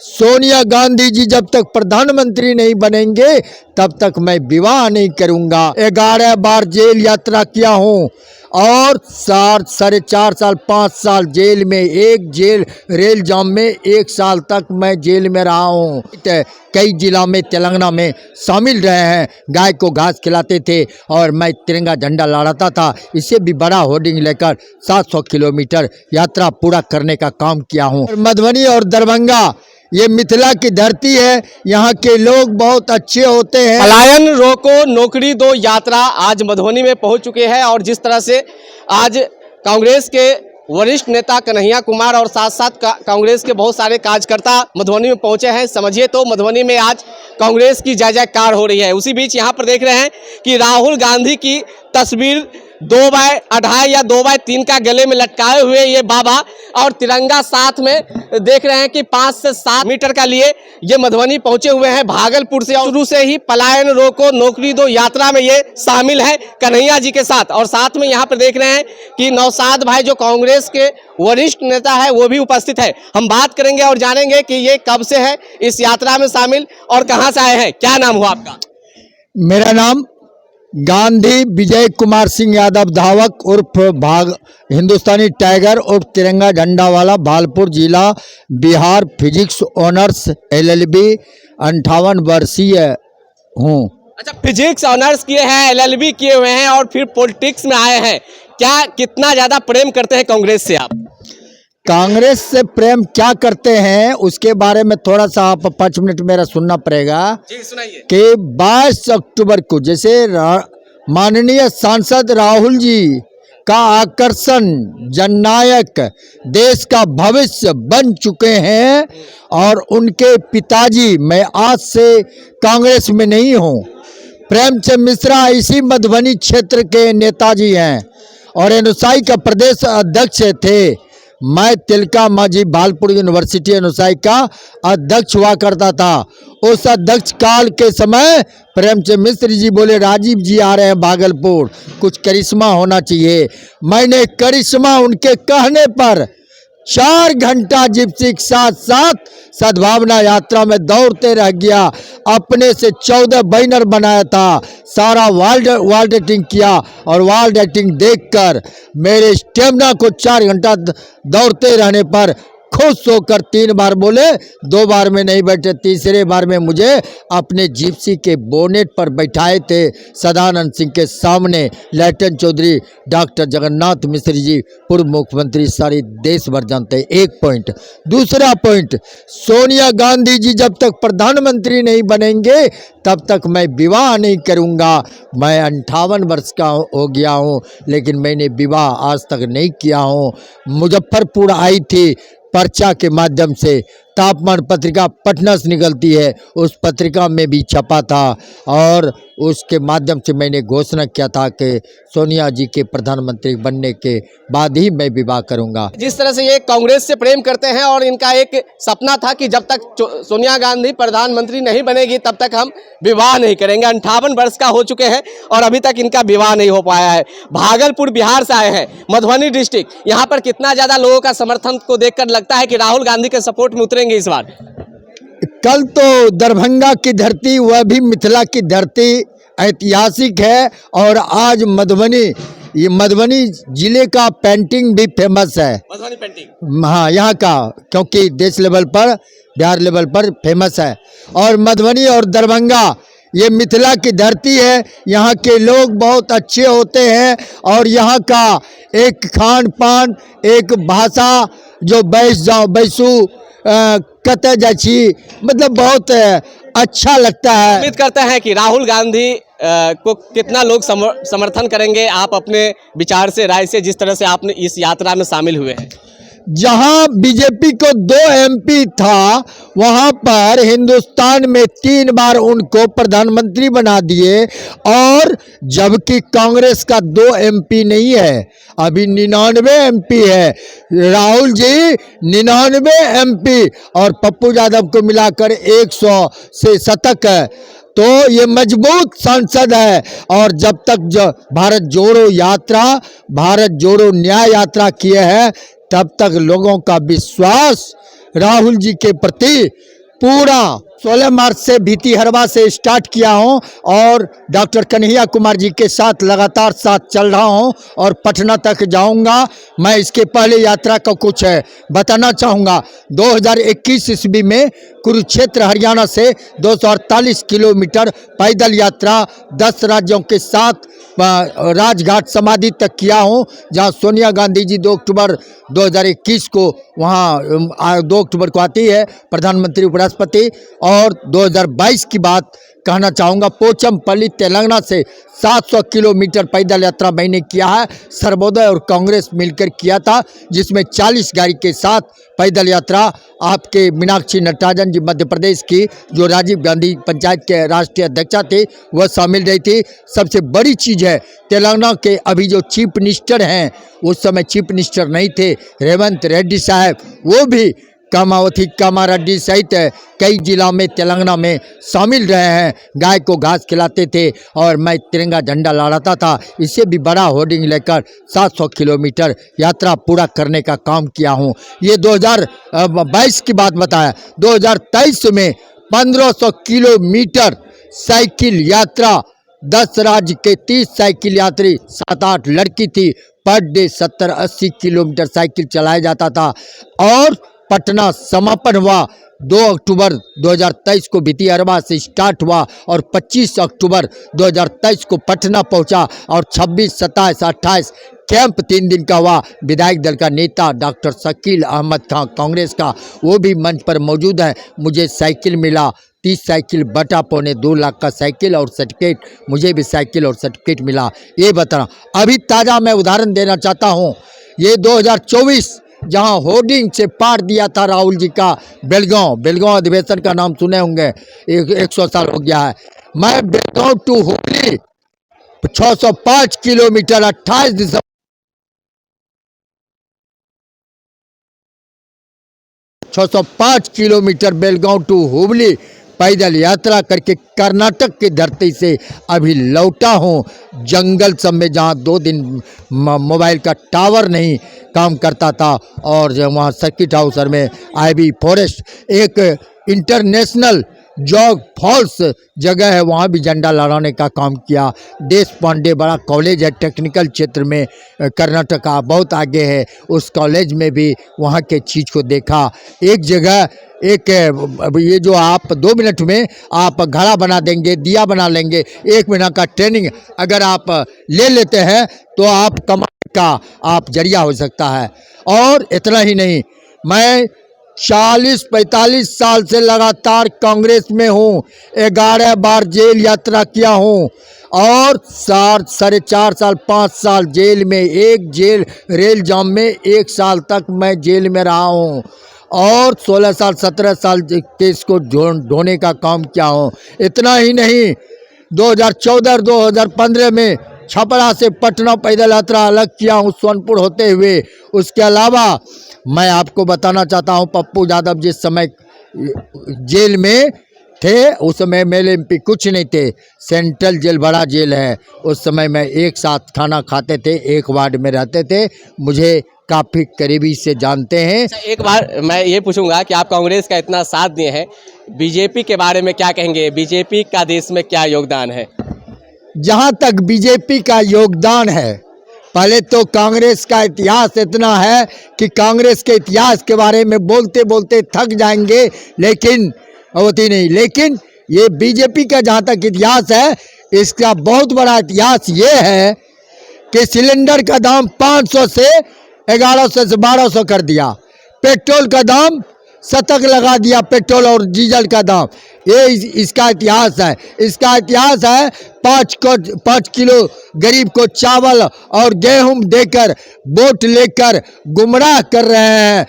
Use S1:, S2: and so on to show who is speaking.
S1: सोनिया गांधी जी जब तक प्रधानमंत्री नहीं बनेंगे तब तक मैं विवाह नहीं करूंगा। 11 बार जेल यात्रा किया हूं और 4.5 साल 5 साल जेल में, एक जेल रेल जाम में 1 साल तक मैं जेल में रहा हूं। कई जिला में तेलंगाना में शामिल रहे हैं। गाय को घास खिलाते थे और मैं तिरंगा झंडा लहराता था। इससे भी बड़ा होर्डिंग लेकर 700 किलोमीटर यात्रा पूरा करने का काम किया हूं। मधुबनी और दरभंगा ये मिथिला की धरती है, यहाँ के लोग बहुत अच्छे होते हैं।
S2: पलायन रोको नौकरी दो यात्रा आज मधुबनी में पहुंच चुके हैं और जिस तरह से आज कांग्रेस के वरिष्ठ नेता कन्हैया कुमार और साथ साथ कांग्रेस के बहुत सारे कार्यकर्ता मधुबनी में पहुंचे हैं। समझिए तो मधुबनी में आज कांग्रेस की जय जयकार हो रही है। उसी बीच यहां पर देख रहे हैं कि राहुल गांधी की तस्वीर 2x2.5 या 2x3 का गले में लटकाए हुए ये बाबा और तिरंगा साथ में देख रहे हैं कि 5 से 7 मीटर का लिए ये मधुबनी पहुंचे हुए हैं भागलपुर से। शुरू से ही पलायन रोको नौकरी दो यात्रा में ये शामिल है कन्हैया जी के साथ। और साथ में यहाँ पर देख रहे हैं कि नौशाद भाई जो कांग्रेस के वरिष्ठ नेता है वो भी उपस्थित है। हम बात करेंगे और जानेंगे कि ये कब से है इस यात्रा में शामिल और कहाँ से आए हैं। क्या नाम हुआ आपका?
S1: मेरा नाम गांधी विजय कुमार सिंह यादव धावक उर्फ हिंदुस्तानी टाइगर उर्फ तिरंगा झंडा वाला, भागलपुर जिला बिहार। फिजिक्स ऑनर्स LLB 58 वर्षीय हूँ।
S2: अच्छा, फिजिक्स ऑनर्स किए हैं, LLB किए हुए हैं और फिर पॉलिटिक्स में आए हैं। क्या कितना ज्यादा प्रेम करते हैं कांग्रेस से आप?
S1: कांग्रेस से प्रेम क्या करते हैं उसके बारे में थोड़ा सा आप 5 मिनट मेरा सुनना पड़ेगा।
S2: जी सुनाइए।
S1: कि 22 अक्टूबर को जैसे माननीय सांसद राहुल जी का आकर्षण, जननायक, देश का भविष्य बन चुके हैं और उनके पिताजी, मैं आज से कांग्रेस में नहीं हूँ, प्रेमचंद मिश्रा इसी मधुबनी क्षेत्र के नेताजी हैं और अनुसाई का प्रदेश अध्यक्ष थे। मैं तिलका मांझी भागलपुर यूनिवर्सिटी अनुसाई का अध्यक्ष हुआ करता था। उस अध्यक्ष काल के समय प्रेमचंद मिश्र जी बोले राजीव जी आ रहे हैं भागलपुर, कुछ करिश्मा होना चाहिए। मैंने करिश्मा उनके कहने पर 4 घंटा जिप्सी के साथ साथ सद्भावना यात्रा में दौड़ते रह गया। अपने से 14 बैनर बनाया था, सारा वर्ल्ड एक्टिंग किया और वर्ल्ड एक्टिंग देखकर मेरे स्टेमिना को 4 घंटा दौड़ते रहने पर खुश होकर 3 बार बोले, 2 बार में नहीं बैठे, तीसरे बार में मुझे अपने जिप्सी के बोनेट पर बैठाए थे सदानंद सिंह के सामने। लेफ्टिनेंट चौधरी डॉक्टर जगन्नाथ मिश्र जी, पूर्व मुख्यमंत्री, सारे देश भर जानते हैं। एक पॉइंट। दूसरा पॉइंट, सोनिया गांधी जी जब तक प्रधानमंत्री नहीं बनेंगे तब तक मैं विवाह नहीं करूंगा। मैं 58 वर्ष का हो गया हूं लेकिन मैंने विवाह आज तक नहीं किया हूं। मुजफ्फरपुर आई थी पर्चा के माध्यम से, तापमान पत्रिका पटना से निकलती है, उस पत्रिका में भी छपा था और उसके माध्यम से मैंने घोषणा किया था कि सोनिया जी के प्रधानमंत्री बनने के बाद ही मैं विवाह करूंगा।
S2: जिस तरह से ये कांग्रेस से प्रेम करते हैं और इनका एक सपना था कि जब तक सोनिया गांधी प्रधानमंत्री नहीं बनेगी तब तक हम विवाह नहीं करेंगे। 58 वर्ष का हो चुके हैं और अभी तक इनका विवाह नहीं हो पाया है। भागलपुर बिहार से आए हैं, मधुबनी डिस्ट्रिक्ट, यहाँ पर कितना ज्यादा लोगों का समर्थन को देखकर लगता है कि राहुल गांधी के सपोर्ट में उतरेंगे इस बार?
S1: कल तो दरभंगा की धरती, वह भी मिथिला की धरती ऐतिहासिक है और आज मधुबनी, ये मधुबनी जिले का पेंटिंग भी फेमस है।
S2: मधुबनी पेंटिंग,
S1: हाँ, यहाँ का, क्योंकि देश लेवल पर, बिहार लेवल पर फेमस है। और मधुबनी और दरभंगा ये मिथिला की धरती है, यहाँ के लोग बहुत अच्छे होते हैं और यहाँ का एक खान पान, एक भाषा जो बैसू कते जाची, मतलब बहुत अच्छा लगता है।
S2: उम्मीद करते हैं कि राहुल गांधी को कितना लोग समर्थन करेंगे आप अपने विचार से, राय से, जिस तरह से आपने इस यात्रा में शामिल हुए हैं।
S1: जहां बीजेपी को 2 MP था वहां पर हिंदुस्तान में 3 बार उनको प्रधानमंत्री बना दिए और जबकि कांग्रेस का 2 MP नहीं है, अभी 99 MP है। राहुल जी 99 MP और पप्पू यादव को मिलाकर 100 से शतक है, तो ये मजबूत सांसद है। और जब तक भारत जोड़ो यात्रा, भारत जोड़ो न्याय यात्रा किए हैं तब तक लोगों का विश्वास राहुल जी के प्रति पूरा 16 मार्च से भितीहरवा से स्टार्ट किया हूं और डॉक्टर कन्हैया कुमार जी के साथ लगातार साथ चल रहा हूं और पटना तक जाऊंगा। मैं इसके पहले यात्रा का कुछ बताना चाहूँगा। 2021 ईस्वी में कुरुक्षेत्र हरियाणा से 248 किलोमीटर पैदल यात्रा 10 राज्यों के साथ राजघाट समाधि तक किया हूं, जहां सोनिया गांधी जी 2 अक्टूबर 2021 को वहां 2 अक्टूबर को आती है प्रधानमंत्री उपराष्ट्रपति। और 2022 की बात कहना चाहूँगा, पोचमपल्ली तेलंगाना से 700 किलोमीटर पैदल यात्रा मैंने किया है। सर्वोदय और कांग्रेस मिलकर किया था, जिसमें 40 गाड़ी के साथ पैदल यात्रा आपके मीनाक्षी नटराजन जी मध्य प्रदेश की, जो राजीव गांधी पंचायत के राष्ट्रीय अध्यक्षा थे, वह शामिल रही थी। सबसे बड़ी चीज़ है, तेलंगाना के अभी जो चीफ मिनिस्टर हैं, उस समय चीफ मिनिस्टर नहीं थे, रेवंत रेड्डी साहब, वो भी कामावती कामारेड्डी सहित कई जिलों में तेलंगाना में शामिल रहे हैं। गाय को घास खिलाते थे और मैं तिरंगा झंडा लहराता था। इससे भी बड़ा होर्डिंग लेकर 700 किलोमीटर यात्रा पूरा करने का काम किया हूं। ये 2022 की बात बताया। 2023 में 1500 किलोमीटर साइकिल यात्रा, 10 राज्य के 30 साइकिल यात्री, 7-8 लड़की थी। पर डे 70-80 किलोमीटर साइकिल चलाया जाता था और पटना समापन हुआ 2 अक्टूबर 2023 को भितीहरवा से स्टार्ट हुआ और 25 अक्टूबर 2023 को पटना पहुंचा और 26, 27, 28 कैंप 3 दिन का हुआ। विधायक दल का नेता डॉक्टर शकील अहमद खान कांग्रेस का, वो भी मंच पर मौजूद है। मुझे साइकिल मिला, 30 साइकिल बटा 2.25 लाख का साइकिल और सर्टिफिकेट, मुझे भी साइकिल और सर्टिफिकेट मिला। ये बताना अभी ताज़ा मैं उदाहरण देना चाहता हूँ। ये 2024 जहां होर्डिंग से पार दिया था राहुल जी का बेलगांव अधिवेशन का नाम सुने होंगे, 100 साल हो गया है। मैं बेलगांव टू हुबली 605 किलोमीटर 28 दिसंबर 605 किलोमीटर बेलगांव टू हुबली पैदल यात्रा करके कर्नाटक की धरती से अभी लौटा हूँ। जंगल सब में जहाँ 2 दिन मोबाइल का टावर नहीं काम करता था और जब वहाँ सर्किट हाउसर में आईबी फॉरेस्ट एक इंटरनेशनल जॉग फॉल्स जगह है, वहाँ भी झंडा लहराने का काम किया। देश पांडे बड़ा कॉलेज है टेक्निकल क्षेत्र में, कर्नाटका बहुत आगे है, उस कॉलेज में भी वहाँ के चीज़ को देखा। एक जगह एक ये जो आप 2 मिनट में आप घड़ा बना देंगे, दिया बना लेंगे, 1 महीना का ट्रेनिंग अगर आप ले लेते हैं तो आप कमाने का आप जरिया हो सकता है। और इतना ही नहीं, मैं 40-45 साल से लगातार कांग्रेस में हूँ। 11 बार जेल यात्रा किया हूँ और 4.5 साल 5 साल जेल में, एक जेल रेल जाम में 1 साल तक मैं जेल में रहा हूँ और 16 साल 17 साल केस को ढोने का काम किया हूँ। इतना ही नहीं, 2014 और 2015 में छपरा से पटना पैदल यात्रा अलग किया हूँ सोनपुर होते हुए। उसके अलावा मैं आपको बताना चाहता हूँ, पप्पू यादव जिस समय जेल में थे उस समय मेरे एमपी कुछ नहीं थे, सेंट्रल जेल बड़ा जेल है, उस समय मैं एक साथ खाना खाते थे, एक वार्ड में रहते थे, मुझे काफ़ी करीबी से जानते हैं।
S2: अच्छा, एक बार मैं ये पूछूंगा कि आप कांग्रेस का इतना साथ दिए हैं, बीजेपी के बारे में क्या कहेंगे? बीजेपी का देश में क्या योगदान है?
S1: जहाँ तक बीजेपी का योगदान है, पहले तो कांग्रेस का इतिहास इतना है कि कांग्रेस के इतिहास के बारे में बोलते बोलते थक जाएंगे, लेकिन होती नहीं। लेकिन ये बीजेपी का जहाँ तक इतिहास है, इसका बहुत बड़ा इतिहास ये है कि सिलेंडर का दाम 500 से 1100 से 1200 कर दिया, पेट्रोल का दाम शतक लगा दिया, पेट्रोल और डीजल का दाम। ये इसका इतिहास है। इसका इतिहास है 5 किलो गरीब को चावल और गेहूं देकर वोट लेकर गुमराह कर रहे हैं।